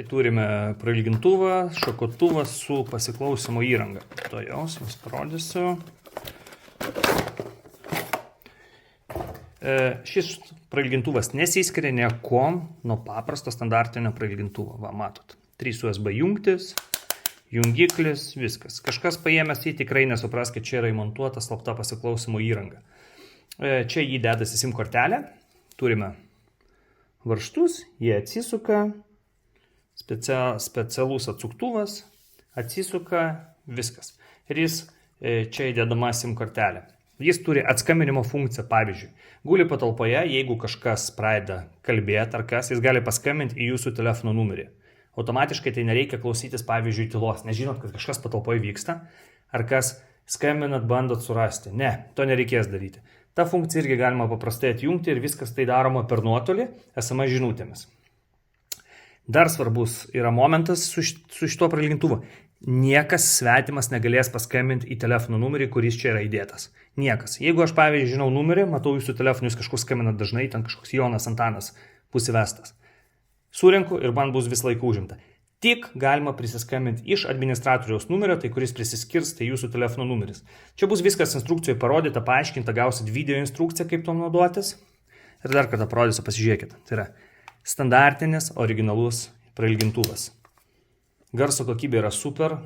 Štai turime prailgintuvą, šakotuvą su pasiklausimo įranga. To jaus, jums parodysiu. Šis prailgintuvas nesiskiria niekuom nuo paprasto standartinio prailgintuvo. Va, matot. 3 USB jungtis, jungiklis, viskas. Kažkas paėmęs jį tikrai nesupras, kad čia yra įmontuota slapta pasiklausimo įranga. Čia jį dedasi SIM kortelė. Turime varžtus, jie atsisuka, specialus atsuktuvas, atsisuka, viskas. Ir jis čia įdedama SIM kortelė. Jis turi atskambinimo funkciją, pavyzdžiui. Guli patalpoje, jeigu kažkas pradeda kalbėti ar kas, jis gali paskambinti į jūsų telefono numerį. Automatiškai tai nereikia klausytis, pavyzdžiui, tylos. Nežinot, kad kažkas patalpoje vyksta, ar kas skambinat, bandot surasti. Ne, to nereikės daryti. Ta funkcija irgi galima paprastai atjungti ir viskas tai daroma per nuotolį, SMS žinutėmis. Dar svarbus yra momentas su šituo prailgintuvu. Niekas svetimas negalės paskambinti į telefono numerį, kuris čia yra įdėtas. Niekas. Jeigu aš, pavyzdžiui, žinau numerį, matau jūsų telefonų, jūs kažkur skambinat dažnai, ten kažkoks Jonas Antanas bus įvestas. Surenku ir man bus vis laiku užimta. Tik galima prisiskambinti iš administratoriaus numerio, tai kuris prisiskirs, tai jūsų telefono numeris. Čia bus viskas instrukcijoje parodyta, paaiškinta, gausit video instrukciją, kaip tom naudotis. Ir dar kartą parodysiu, pasižiūrėkit. Tai yra standartinis, originalus prailgintuvas. Garso kokybė yra super,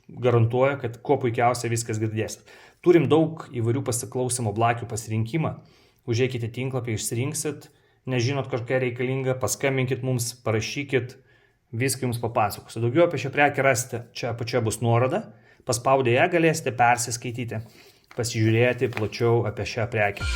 garantuoja, kad kuo puikiausiai viskas girdėsit. Turim daug įvairių pasiklausimo blakių pasirinkimą. Užeikite tinklapį, išsirinksit, nežinot kažką reikalinga, paskambinkit mums, parašykit, viską jums papasakosiu. Daugiau apie šią prekę rasite, čia apačioje bus nuoroda, paspaudę ją galėsite persiskaityti, pasižiūrėti plačiau apie šią prekę.